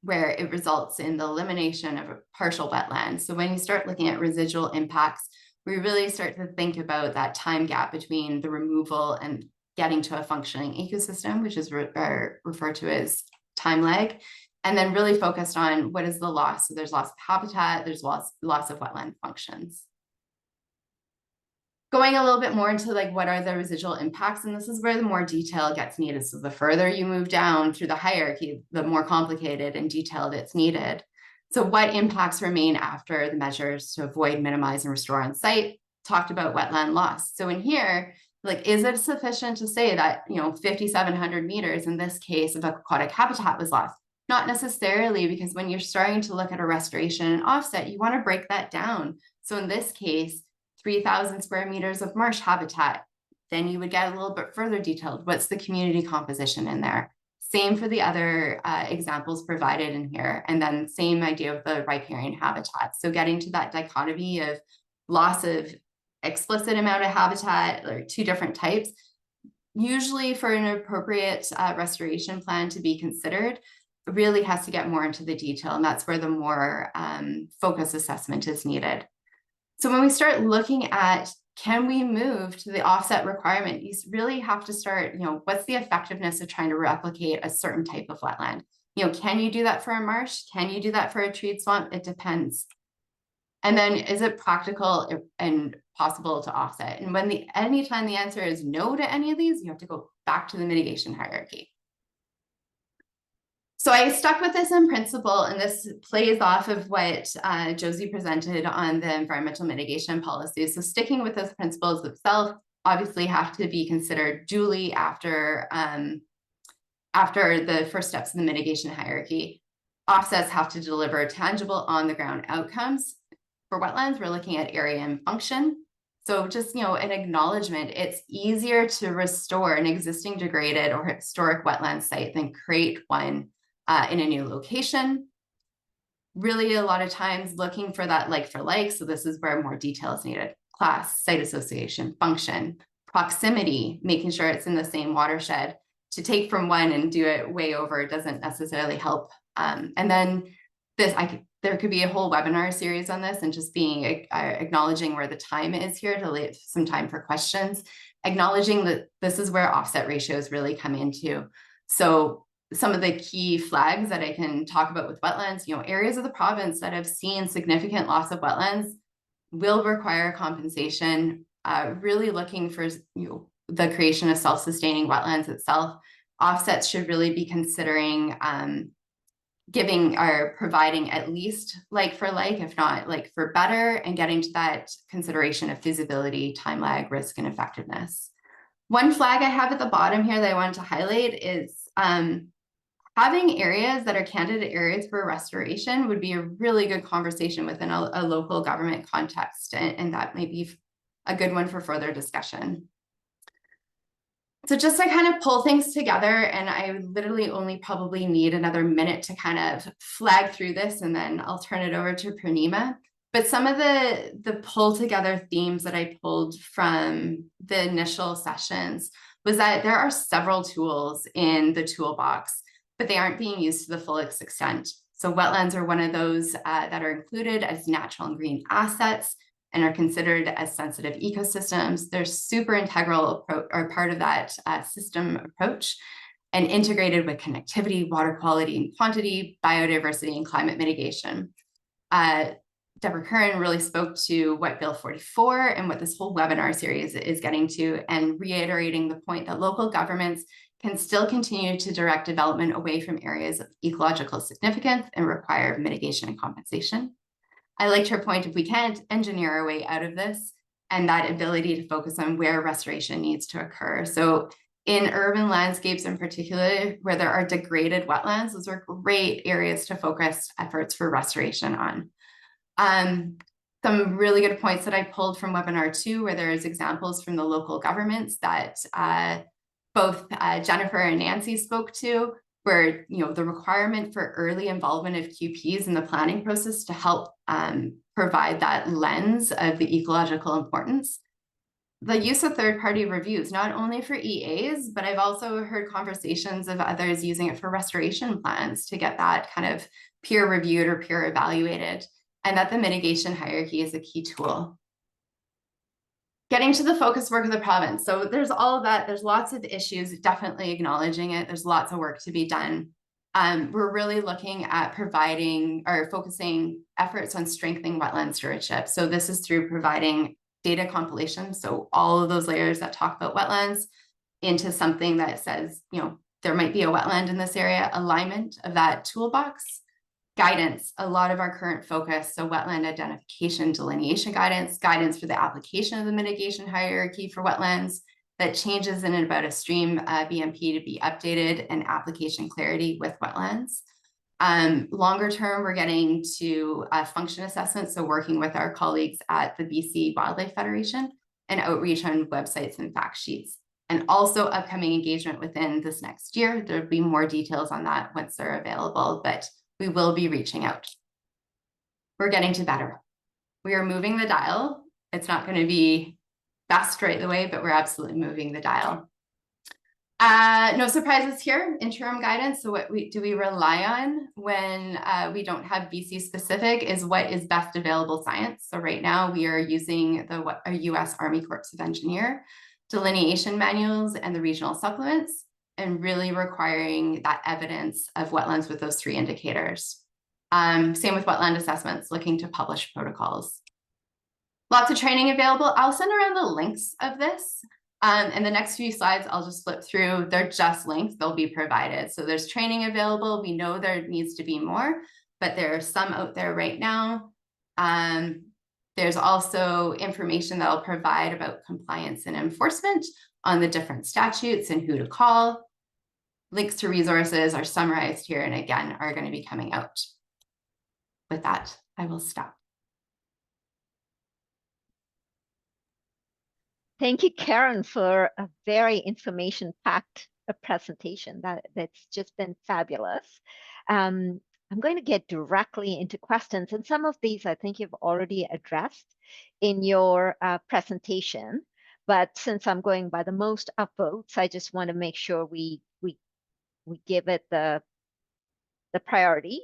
where it results in the elimination of a partial wetland. So when you start looking at residual impacts, we really start to think about that time gap between the removal and getting to a functioning ecosystem, which is referred to as time lag, and then really focused on what is the loss. So there's loss of habitat, there's loss of wetland functions. Going a little bit more into like what are the residual impacts, and this is where the more detail gets needed. So the further you move down through the hierarchy, the more complicated and detailed it's needed. So what impacts remain after the measures to avoid, minimize, and restore on site? Talked about wetland loss. So in here, like, is it sufficient to say that, 5,700 meters in this case of aquatic habitat was lost? Not necessarily, because when you're starting to look at a restoration and offset, you want to break that down. So in this case, 3,000 square meters of marsh habitat, then you would get a little bit further detailed. What's the community composition in there? Same for the other examples provided in here. And then same idea with the riparian habitat. So getting to that dichotomy of loss of explicit amount of habitat, or two different types, usually for an appropriate restoration plan to be considered, really has to get more into the detail. And that's where the more focus assessment is needed. So when we start looking at, can we move to the offset requirement, you really have to start, what's the effectiveness of trying to replicate a certain type of wetland? Can you do that for a marsh? Can you do that for a treed swamp? It depends. And then is it practical and possible to offset? And anytime the answer is no to any of these, you have to go back to the mitigation hierarchy. So I stuck with this in principle, and this plays off of what Josie presented on the environmental mitigation policy. So sticking with those principles themselves obviously have to be considered duly after the first steps in the mitigation hierarchy. Offsets have to deliver tangible on-the-ground outcomes. For wetlands, we're looking at area and function. So just, an acknowledgement, it's easier to restore an existing degraded or historic wetland site than create one in a new location. Really, a lot of times looking for that like for like. So this is where more detail is needed. Class, site association, function, proximity, making sure it's in the same watershed. To take from one and do it way over doesn't necessarily help. And then there could be a whole webinar series on this, and just being acknowledging where the time is here to leave some time for questions, acknowledging that this is where offset ratios really come into. So some of the key flags that I can talk about with wetlands, areas of the province that have seen significant loss of wetlands will require compensation, really looking for the creation of self-sustaining wetlands itself. Offsets should really be considering giving or providing at least like for like, if not like for better, and getting to that consideration of feasibility, time lag, risk, and effectiveness. One flag I have at the bottom here that I wanted to highlight is having areas that are candidate areas for restoration would be a really good conversation within a local government context, and that may be a good one for further discussion. So just to kind of pull things together, and I literally only probably need another minute to kind of flag through this, and then I'll turn it over to Purnima. But some of the pull together themes that I pulled from the initial sessions was that there are several tools in the toolbox, but they aren't being used to the fullest extent. So wetlands are one of those that are included as natural and green assets and are considered as sensitive ecosystems. They're super integral or part of that system approach, and integrated with connectivity, water quality and quantity, biodiversity, and climate mitigation. Deborah Curran really spoke to what Bill 44 and what this whole webinar series is getting to, and reiterating the point that local governments can still continue to direct development away from areas of ecological significance and require mitigation and compensation. I liked her point, if we can't engineer our way out of this, and that ability to focus on where restoration needs to occur. So in urban landscapes in particular, where there are degraded wetlands, those are great areas to focus efforts for restoration on. Some really good points that I pulled from webinar 2, where there's examples from the local governments that both Jennifer and Nancy spoke to, where the requirement for early involvement of QPs in the planning process to help provide that lens of the ecological importance. The use of third-party reviews, not only for EAs, but I've also heard conversations of others using it for restoration plans to get that kind of peer reviewed or peer evaluated, and that the mitigation hierarchy is a key tool. getting to the focus work of the province. So there's all of that. There's lots of issues, definitely acknowledging it. There's lots of work to be done. We're really looking at providing or focusing efforts on strengthening wetland stewardship. So this is through providing data compilation. So all of those layers that talk about wetlands into something that says, there might be a wetland in this area, alignment of that toolbox. Guidance, a lot of our current focus, so wetland identification, delineation guidance, guidance for the application of the mitigation hierarchy for wetlands that changes in and about a stream BMP to be updated, and application clarity with wetlands. Longer term, we're getting to function assessment, so working with our colleagues at the BC Wildlife Federation and outreach on websites and fact sheets. And also upcoming engagement within this next year. There'll be more details on that once they're available, but we will be reaching out. We're getting to better. We are moving the dial. It's not going to be best right away, but we're absolutely moving the dial. No surprises here, interim guidance. So what do we rely on when we don't have BC specific is what is best available science. So right now we are using the US Army Corps of Engineer delineation manuals and the regional supplements, and really requiring that evidence of wetlands with those 3 indicators. Same with wetland assessments, looking to publish protocols. Lots of training available. I'll send around the links of this. And the next few slides, I'll just flip through. They're just links, they'll be provided. So there's training available. We know there needs to be more, but there are some out there right now. There's also information that I'll provide about compliance and enforcement on the different statutes and who to call. Links to resources are summarized here and again are going to be coming out. With that, I will stop. Thank you, Karen, for a very information-packed presentation. That's just been fabulous. I'm going to get directly into questions, and some of these I think you've already addressed in your presentation. But since I'm going by the most upvotes, I just want to make sure we give it the priority.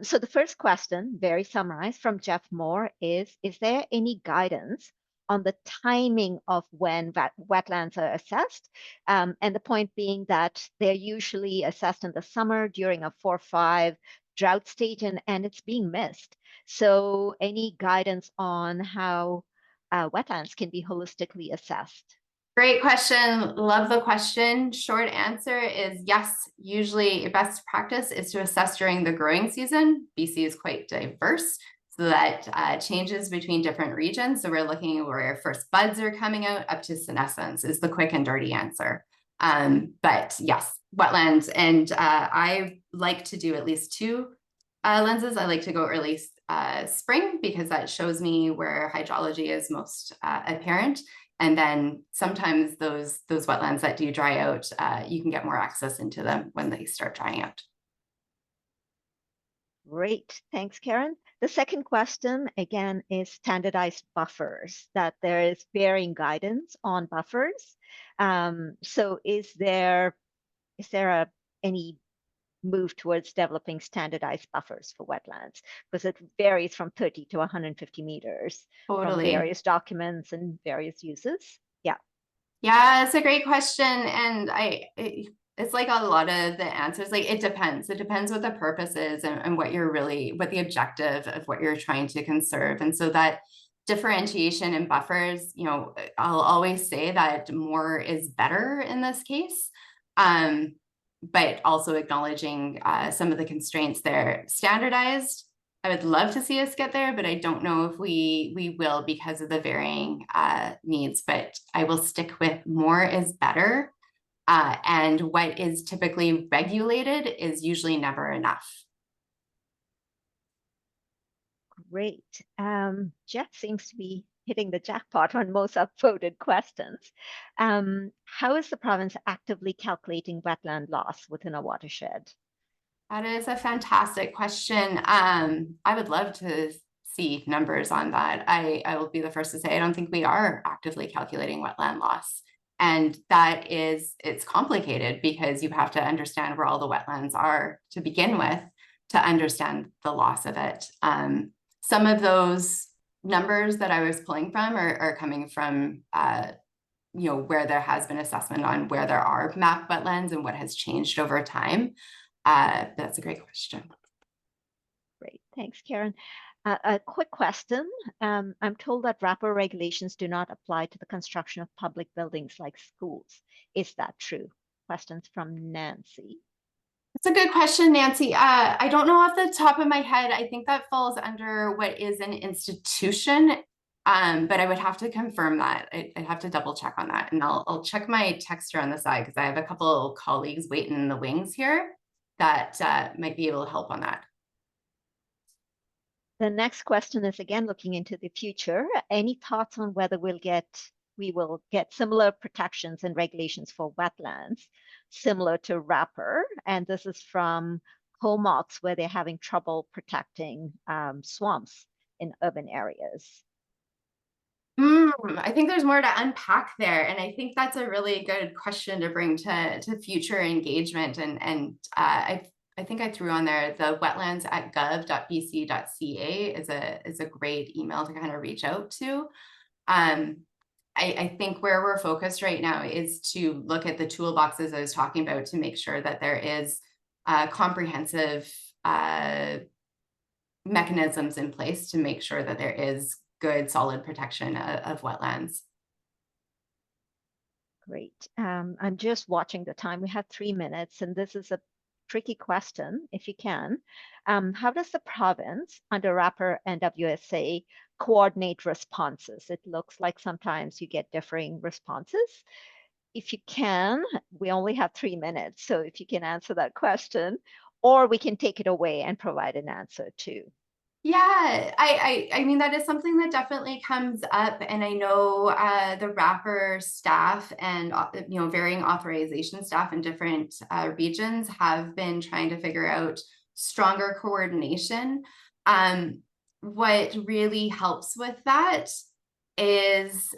So the first question, very summarized from Jeff Moore, is there any guidance on the timing of when wetlands are assessed? And the point being that they're usually assessed in the summer during a 4-5 drought stage, and it's being missed. So any guidance on how wetlands can be holistically assessed? Great question. Love the question. Short answer is yes. Usually best practice is to assess during the growing season. BC is quite diverse, so that changes between different regions. So we're looking where first buds are coming out up to senescence is the quick and dirty answer. But yes, wetlands. And I like to do at least 2 lenses. I like to go early spring because that shows me where hydrology is most apparent. And then sometimes those wetlands that do dry out, you can get more access into them when they start drying out. Great. Thanks, Karen. The second question, again, is standardized buffers, that there is varying guidance on buffers. So is there any move towards developing standardized buffers for wetlands? Because it varies from 30 to 150 meters from various documents and various uses. Yeah, it's a great question. And it's like a lot of the answers, like it depends. It depends what the purpose is and what the objective of what you're trying to conserve. And so that differentiation in buffers, I'll always say that more is better in this case. But also acknowledging some of the constraints there. Standardized, I would love to see us get there, but I don't know if we will because of the varying needs. But I will stick with more is better. And what is typically regulated is usually never enough. Great. Jeff seems to be hitting the jackpot on most upvoted questions. How is the province actively calculating wetland loss within a watershed? That is a fantastic question. I would love to see numbers on that. I will be the first to say I don't think we are actively calculating wetland loss. And it's complicated because you have to understand where all the wetlands are to begin with to understand the loss of it. Some of those numbers that I was pulling from are coming from, where there has been assessment on where there are map wetlands and what has changed over time. That's a great question. Great, thanks, Karen. A quick question. I'm told that wrapper regulations do not apply to the construction of public buildings like schools. Is that true? Questions from Nancy. It's a good question, Nancy. I don't know off the top of my head. I think that falls under what is an institution, but I would have to confirm that. I'd have to double check on that, and I'll check my text here on the side because I have a couple colleagues waiting in the wings here that might be able to help on that. The next question is again looking into the future. Any thoughts on whether we will get similar protections and regulations for wetlands, similar to wrapper? And this is from Comox, where they're having trouble protecting swamps in urban areas. I think there's more to unpack there, and I think that's a really good question to bring to future engagement. And I think I threw on there the wetlands@gov.bc.ca is a great email to kind of reach out to. I think where we're focused right now is to look at the toolboxes I was talking about to make sure that there is comprehensive mechanisms in place to make sure that there is good, solid protection of wetlands. Great. I'm just watching the time. We have 3 minutes, and this is a tricky question, if you can. How does the province, under wrapper and WSA, coordinate responses? It looks like sometimes you get differing responses. If you can, we only have 3 minutes, so if you can answer that question, or we can take it away and provide an answer too. Yeah, I mean, that is something that definitely comes up, and I know the wrapper staff and varying authorization staff in different regions have been trying to figure out stronger coordination. What really helps with that is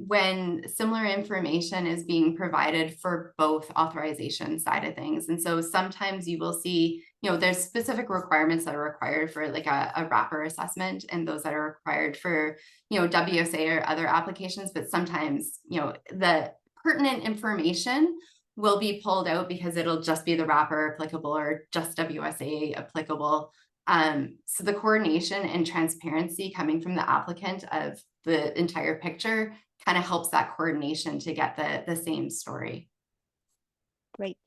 when similar information is being provided for both authorization side of things. And so sometimes you will see, there's specific requirements that are required for like a wrapper assessment and those that are required for, WSA or other applications. But sometimes, the pertinent information will be pulled out because it'll just be the wrapper applicable or just WSA applicable. So the coordination and transparency coming from the applicant of the entire picture kind of helps that coordination to get the same story. Great.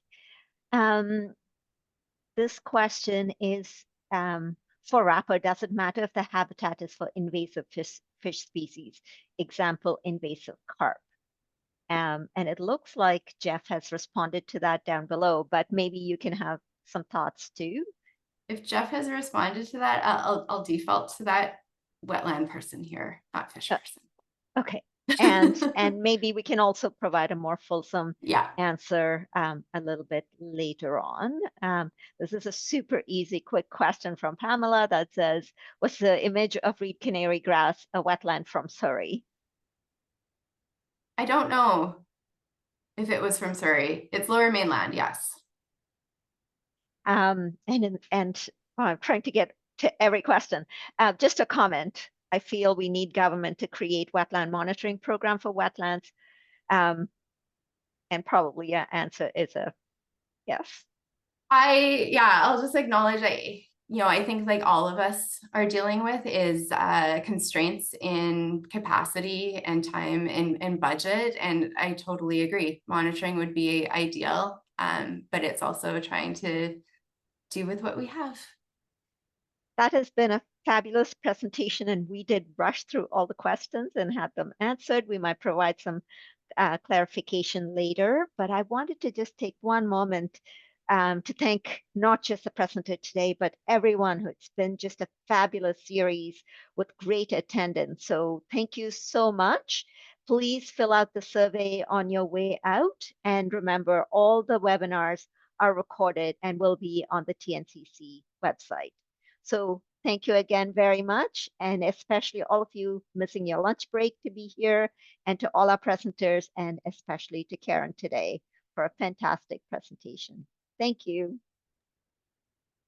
This question is for wrapper. Does it matter if the habitat is for invasive fish species? Example, invasive carp. And it looks like Jeff has responded to that down below, but maybe you can have some thoughts too. If Jeff has responded to that, I'll default to that wetland person here, not fish person. Okay. And maybe we can also provide a more fulsome answer a little bit later on. This is a super easy, quick question from Pamela that says, what's the image of reed canary grass, a wetland from Surrey? I don't know if it was from Surrey. It's Lower Mainland, yes. And I'm trying to get to every question. Just a comment. I feel we need government to create wetland monitoring program for wetlands. And probably your answer is a yes. I'll just acknowledge I think like all of us are dealing with is constraints in capacity and time and budget. And I totally agree. Monitoring would be ideal, but it's also trying to do with what we have. That has been a fabulous presentation, and we did rush through all the questions and had them answered. We might provide some clarification later, but I wanted to just take one moment to thank not just the presenter today, but everyone who it's been just a fabulous series with great attendance. So thank you so much. Please fill out the survey on your way out. And remember, all the webinars are recorded and will be on the TNCC website. So thank you again very much, and especially all of you missing your lunch break to be here, and to all our presenters, and especially to Karen today for a fantastic presentation. Thank you.